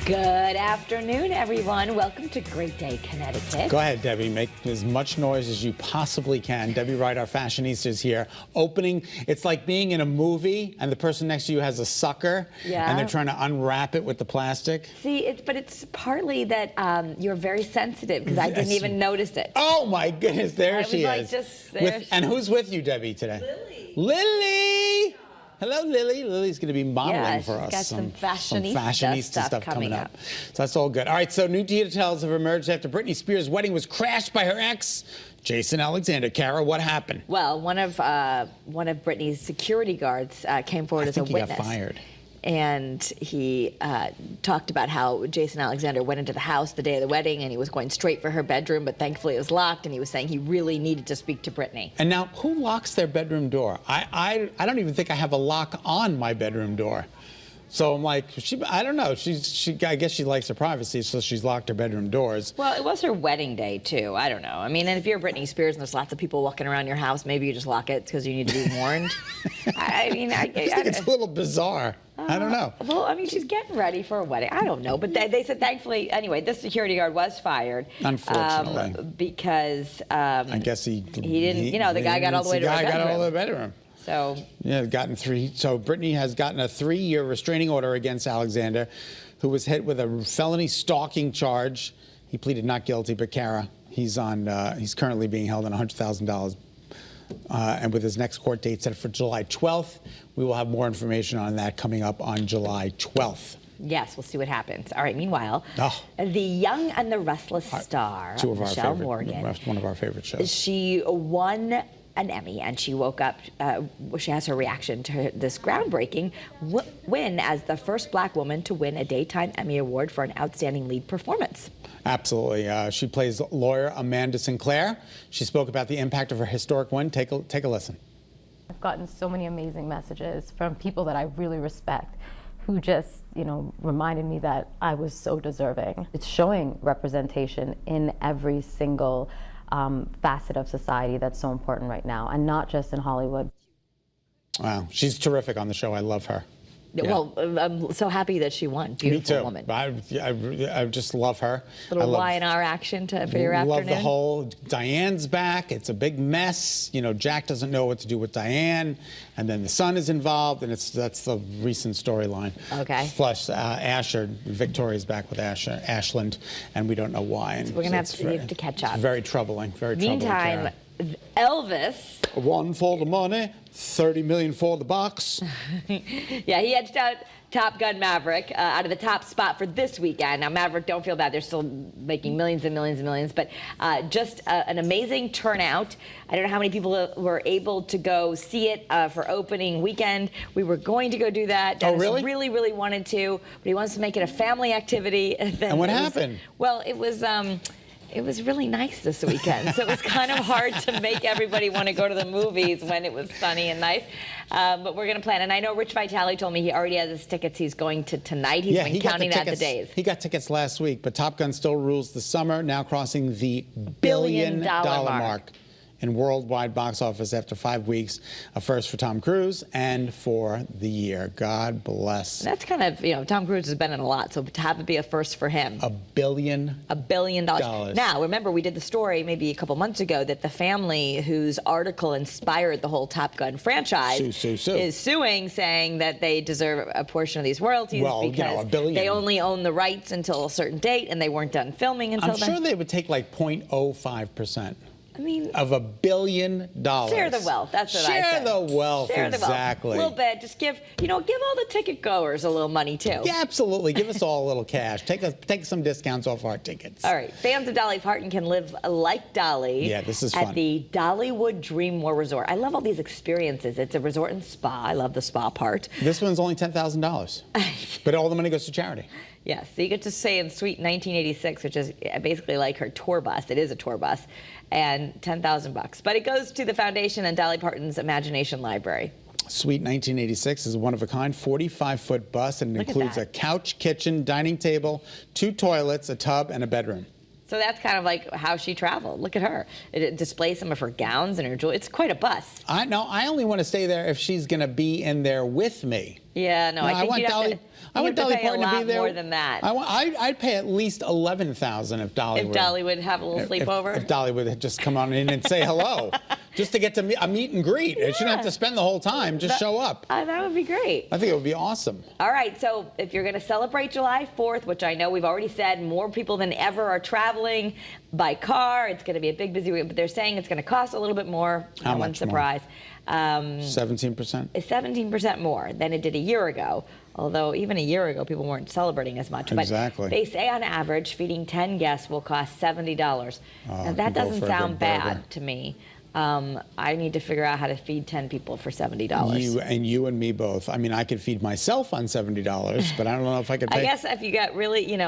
Good afternoon, everyone. Welcome to Great Day, Connecticut. Go ahead, Debbie. Make as much noise as you possibly can. Debbie Wright, our fashionista, is here. Opening, it's like being in a movie and the person next to you has a sucker and they're trying to unwrap it with the plastic. See, but it's partly that you're very sensitive because I didn't even notice it. Oh, my goodness. There she like, is. just there And who's with you, Debbie, today? Lily. Lily! Hello, Lily. Lily's going to be modeling for us. Got some fashionista stuff coming up. up. So that's all good. All right, so new details have emerged after Britney Spears' wedding was crashed by her ex, Jason Alexander. Kara, what happened? Well, one of Britney's security guards came forward as a witness. He got fired. And he talked about how Jason Alexander went into the house the day of the wedding and he was going straight for her bedroom, but thankfully it was locked, and he was saying he really needed to speak to Britney. And now, who locks their bedroom door? I don't even think I have a lock on my bedroom door. So I'm like, I don't know. I guess she likes her privacy, so she's locked her bedroom doors. Well, it was her wedding day, too. I don't know. I mean, and if you're Britney Spears and there's lots of people walking around your house, maybe you just lock it because you need to be warned. I think it's a little bizarre. I don't know. Well, I mean, she's getting ready for a wedding. I don't know. But they said, thankfully, anyway, this security guard was fired. Unfortunately. Because I guess he didn't, the guy got all the way to her bedroom. The guy got all the way to the bedroom. So yeah, So Britney has gotten a 3-year restraining order against Alexander, who was hit with a felony stalking charge. He pleaded not guilty, but Kara, he's currently being held on $100,000. And with his next court date set for July 12th, we will have more information on that coming up on July 12th. Yes, we'll see what happens. All right, meanwhile, The Young and the Restless star, Michelle Morgan. One of our favorite shows. She won an Emmy, and she woke up, she has her reaction to this groundbreaking win as the first black woman to win a Daytime Emmy Award for an outstanding lead performance. Absolutely. She plays lawyer Amanda Sinclair. She spoke about the impact of her historic win. Take a listen. I've gotten so many amazing messages from people that I really respect, who just, reminded me that I was so deserving. It's showing representation in every single facet of society that's so important right now, and not just in Hollywood. Wow, she's terrific on the show. I love her. Yeah. Well, I'm so happy that she won. Beautiful Me too. woman. I just love her. Little Y&R action for your afternoon. Love the whole Diane's back. It's a big mess. Jack doesn't know what to do with Diane, and then the son is involved, and that's the recent storyline. Okay. Plus, Victoria's back with Ashland, and we don't know why. And so we're gonna have to catch up. It's very troubling. Very Meantime, troubling. Elvis. One for the money, 30 million for the box. Yeah, he edged out Top Gun Maverick out of the top spot for this weekend. Now, Maverick, don't feel bad. They're still making millions and millions and millions, but just an amazing turnout. I don't know how many people were able to go see it for opening weekend. We were going to go do that. Dennis really, really wanted to, but he wants to make it a family activity. And what happened? Well, it was really nice this weekend, so it was kind of hard to make everybody want to go to the movies when it was sunny and nice. But we're going to plan. And I know Rich Vitale told me he already has his tickets. He's going to tonight. He's been counting out the days. He got tickets last week, but Top Gun still rules the summer, now crossing the billion-dollar mark in worldwide box office after 5 weeks, a first for Tom Cruise and for the year. God bless. That's kind of, Tom Cruise has been in a lot, so to have it be a first for him. $1 billion. $1 billion. Now, remember, we did the story maybe a couple months ago that the family whose article inspired the whole Top Gun franchise is suing, saying that they deserve a portion of these royalties because $1 billion. They only own the rights until a certain date, and they weren't done filming until then. I'm sure they would take like 0.05%. I mean, of $1 billion. Share the wealth. That's what I said. Share the wealth. Share the exactly. wealth. A little bit. Just give all the ticket goers a little money too. Yeah, absolutely. Give us all a little cash. Take some discounts off our tickets. All right. Fans of Dolly Parton can live like Dolly. Yeah, this is fun. At the Dollywood Dreammore Resort. I love all these experiences. It's a resort and spa. I love the spa part. This one's only $10,000, but all the money goes to charity. Yes, so you get to stay in Suite 1986, which is basically like her tour bus. It is a tour bus, and $10,000. But it goes to the foundation and Dolly Parton's Imagination Library. Suite 1986 is a one-of-a-kind 45-foot bus, and it includes a couch, kitchen, dining table, 2 toilets, a tub, and a bedroom. So that's kind of like how she traveled. Look at her. It displays some of her gowns and her jewelry. It's quite a bust. I only want to stay there if she's going to be in there with me. Yeah, no, I think want you'd Dolly. have to, I want Dolly pay a Parton to be lot there. more than that. I'd pay at least $11,000 if Dolly If would. Dolly would have a little sleepover. If Dolly would just come on in and say hello, just to get to a meet and greet. She shouldn't have to spend the whole time. Just show up. That would be great. I think it would be awesome. All right, so if you're going to celebrate July 4th, which I know we've already said more people than ever are traveling by car, it's going to be a big, busy week, but they're saying it's going to cost a little bit more. How no much one's surprised. 17%? 17% more than it did a year ago. Although even a year ago, people weren't celebrating as much. Exactly. But they say on average, feeding 10 guests will cost $70. Now that go doesn't for a sound good burger. bad to me. I need to figure out how to feed 10 people for $70. You and me both. I mean, I could feed myself on $70, but I don't know if I could pay. I guess if you got really, good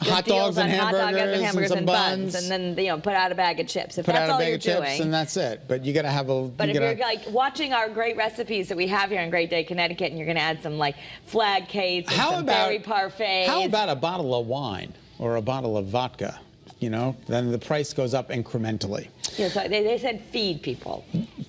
Hot deals dogs and on hot dogs and hamburgers hamburgers and and some buns, buns. and then put out a bag of chips. If Put that's out a all bag you're of chips doing. and that's it. But you got to have a. But if you're like watching our great recipes that we have here in Great Day, Connecticut, and you're going to add some like flag cakes and some berry parfaits. How about a bottle of wine or a bottle of vodka? Then the price goes up incrementally. Yeah, so they said feed people.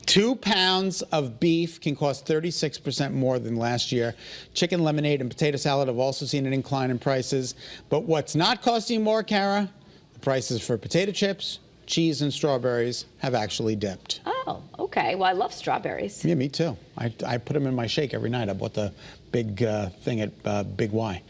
2 pounds of beef can cost 36% more than last year. Chicken, lemonade, and potato salad have also seen an incline in prices. But what's not costing more, Kara? The prices for potato chips, cheese, and strawberries have actually dipped. Oh, okay. Well, I love strawberries. Yeah, me too. I put them in my shake every night. I bought the big thing at Big Y.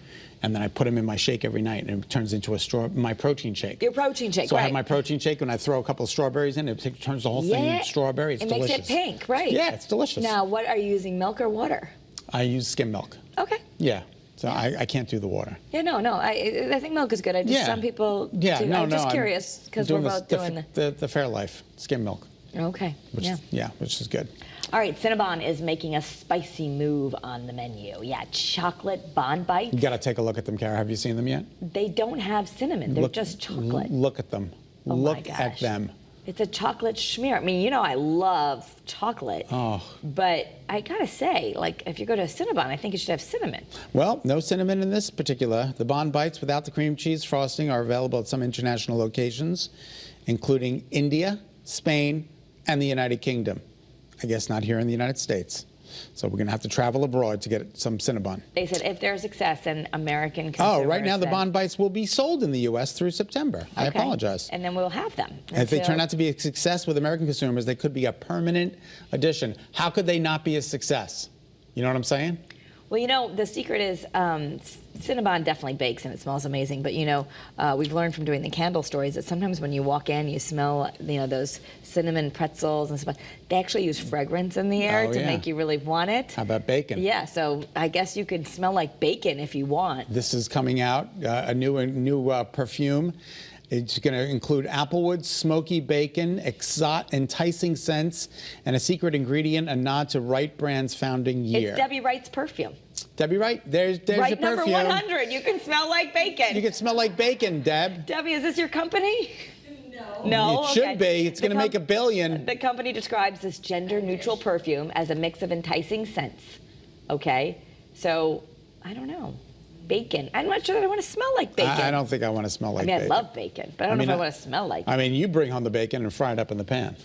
And then I put them in my shake every night, and it turns into my protein shake. Your protein shake, So right. I have my protein shake, and I throw a couple of strawberries in, it turns the whole thing strawberry. It's delicious. It makes it pink, right? Yeah, it's delicious. Now, what are you using, milk or water? I use skim milk. Okay. Yeah. So I can't do the water. Yeah, no. I think milk is good. Some people. Yeah, do. I'm just curious because we're both doing the Fairlife skim milk. Okay. Which is good. All right, Cinnabon is making a spicy move on the menu. Yeah, chocolate Bon Bites. You got to take a look at them, Kara. Have you seen them yet? They don't have cinnamon. They're just chocolate. Look at them. Oh my Look gosh. at them. It's a chocolate schmear. I mean, I love chocolate. Oh. But I gotta say, like, if you go to a Cinnabon, I think it should have cinnamon. Well, no cinnamon in this particular. The Bon Bites without the cream cheese frosting are available at some international locations, including India, Spain, and the United Kingdom. I guess not here in the United States. So we're going to have to travel abroad to get some Cinnabon. They said if there's success, then American consumers. Oh, right now the then- Bon Bites will be sold in the U.S. through September. I Okay. apologize. And then we'll have them. If they until- turn out to be a success with American consumers, they could be a permanent addition. How could they not be a success? You know what I'm saying? Well, the secret is Cinnabon definitely bakes and it smells amazing. But, we've learned from doing the candle stories that sometimes when you walk in, you smell, those cinnamon pretzels and stuff. They actually use fragrance in the air to make you really want it. How about bacon? Yeah, so I guess you could smell like bacon if you want. This is coming out, a new perfume. It's going to include applewood, smoky bacon, enticing scents, and a secret ingredient, a nod to Wright Brand's founding year. It's Debbie Wright's perfume. Debbie Wright, there's Wright your number perfume. 100. You can smell like bacon. You can smell like bacon, Deb. Debbie, is this your company? No. No. It should Okay. be. It's going to make $1 billion. The company describes this gender-neutral perfume as a mix of enticing scents. Okay, so I don't know. Bacon. I'm not sure that I want to smell like bacon. I don't think I want to smell like bacon. I love bacon, but I don't know if I want to smell like it. I mean, you bring home the bacon and fry it up in the pan.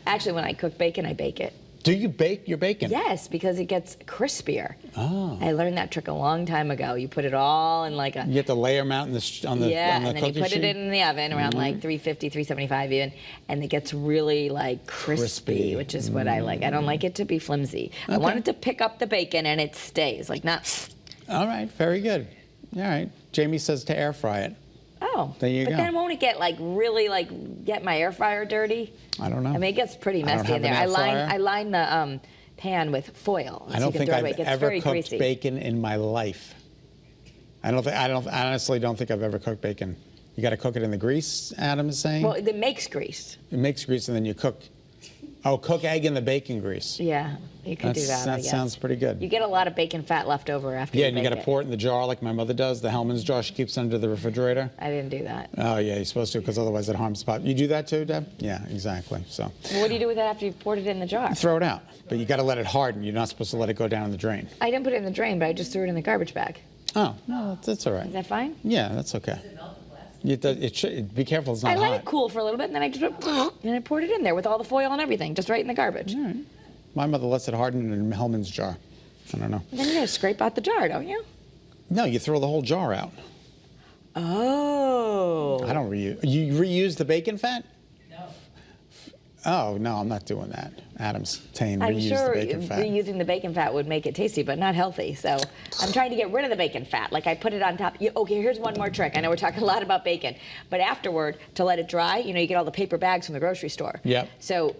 Actually, when I cook bacon, I bake it. Do you bake your bacon? Yes, because it gets crispier. Oh. I learned that trick a long time ago. You put it all in like a... You have to layer them out on the and cookie then you put sheet? it in the oven around like 350, 375 even, and it gets really like crispy, which is what I like. I don't like it to be flimsy. I want it to pick up the bacon and it stays, like not... All right, very good. All right. Jamie says to air fry it. Oh, There you but go. then won't it get like really like get my air fryer dirty? I don't know. I mean, it gets pretty I don't messy in have there. an air fryer. I line the pan with foil. I so don't you can think throw it I've away. It gets ever very cooked greasy. bacon in my life. I honestly don't think I've ever cooked bacon. You got to cook it in the grease, Adam is saying? Well, it makes grease. It makes grease and then you cook. Oh, cook egg in the bacon grease. Yeah, you could do that. I That guess. sounds pretty good. You get a lot of bacon fat left over after Yeah, you and you bake got to pour it in the jar like my mother does, the Hellman's jar she keeps under the refrigerator. I didn't do that. Oh, yeah, you're supposed to because otherwise it harms the pot. You do that too, Deb? Yeah, exactly. So Well, what do you do with it after you've poured it in the jar? throw it out. But you got to let it harden. You're not supposed to let it go down in the drain. I didn't put it in the drain, but I just threw it in the garbage bag. Oh, no, that's all right. Is that fine? Yeah, that's okay. Does it melt the plastic? It should, be careful it's I not let hot. it cool for a little bit, and then I just and I poured it in there with all the foil and everything, just right in the garbage. My mother lets it harden in a Hellman's jar. I don't know. And then you gotta scrape out the jar, don't you? No, you throw the whole jar out. Oh. I don't reuse. You reuse the bacon fat? No. Oh, no, I'm not doing that. Adam's saying I'm reuse sure the bacon fat. reusing the bacon fat would make it tasty, but not healthy. So I'm trying to get rid of the bacon fat. Like I put it on top. Okay, here's one more trick. I know we're talking a lot about bacon, but afterward, to let it dry, you get all the paper bags from the grocery store. Yep. So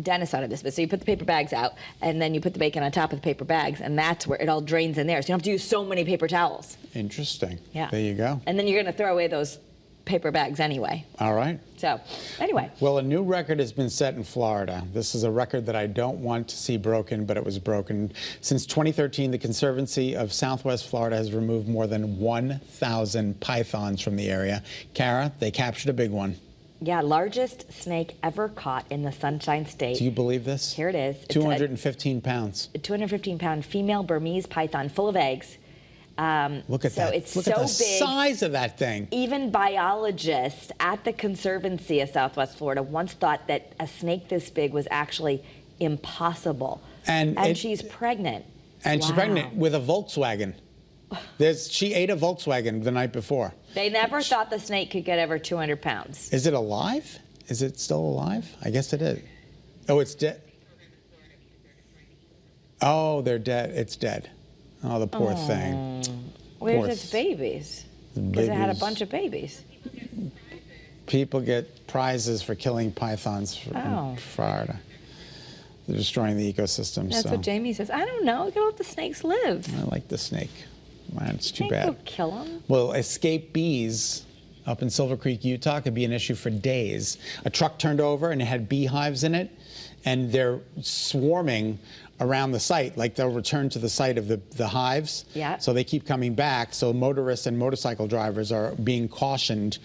Dennis thought of this, but so you put the paper bags out, and then you put the bacon on top of the paper bags, and that's where it all drains in there. So you don't have to use so many paper towels. Interesting. Yeah. There you go. And then you're going to throw away those paper bags anyway. All right. So anyway. Well, a new record has been set in Florida. This is a record that I don't want to see broken, but it was broken. Since 2013, the Conservancy of Southwest Florida has removed more than 1,000 pythons from the area. Kara, they captured a big one. Yeah, largest snake ever caught in the Sunshine State. Do you believe this? Here it is. It's 215 pounds. A 215-pound female Burmese python full of eggs. Look at so that. It's Look so at the big. size of that thing. Even biologists at the Conservancy of Southwest Florida once thought that a snake this big was actually impossible. And she's pregnant. And she's pregnant with a Volkswagen. She ate a Volkswagen the night before. They never thought the snake could get over 200 pounds. Is it alive? Is it still alive? I guess it is. Oh, it's dead. Oh, they're dead. It's dead. Oh, the poor thing. Where's its babies? Because it had a bunch of babies. People get prizes for killing pythons in Florida. They're destroying the ecosystem. That's what Jamie says. I don't know. You gotta let the snakes live. I like the snake. Man, it's too Snake bad. will kill them. Well, escaped bees up in Silver Creek, Utah, could be an issue for days. A truck turned over and it had beehives in it, and they're swarming around the site. Like they'll return to the site of the hives. Yeah. So they keep coming back. So motorists and motorcycle drivers are being cautioned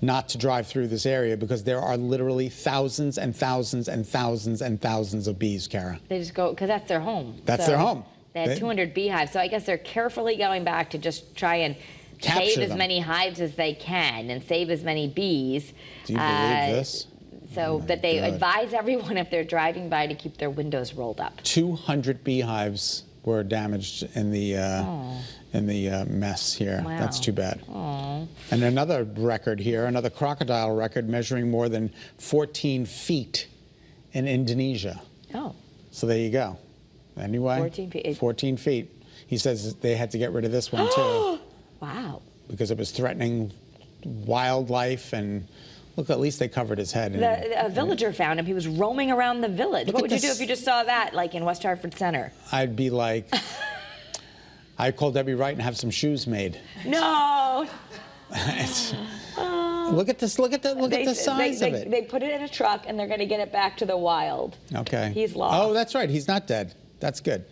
not to drive through this area because there are literally thousands and thousands and thousands and thousands of bees, Kara. They just go, because that's their home. That's their home. They had 200 beehives. So I guess they're carefully going back to just try and save as many hives as they can and save as many bees. Do you believe this? So that they advise everyone if they're driving by to keep their windows rolled up. 200 beehives were damaged in the mess here. Wow. That's too bad. Aww. And another record here, another crocodile record measuring more than 14 feet in Indonesia. Oh. So there you go. Anyway, 14 feet. 14 feet. He says they had to get rid of this one too. Wow. Because it was threatening wildlife and. Look, at least they covered his head. A villager found him. He was roaming around the village. What would you do if you just saw that, like in West Hartford Center? I'd be like, I'd call Debbie Wright and have some shoes made. No. Look at this. Look at the size of it. They put it in a truck and they're going to get it back to the wild. Okay. He's lost. Oh, that's right. He's not dead. That's good.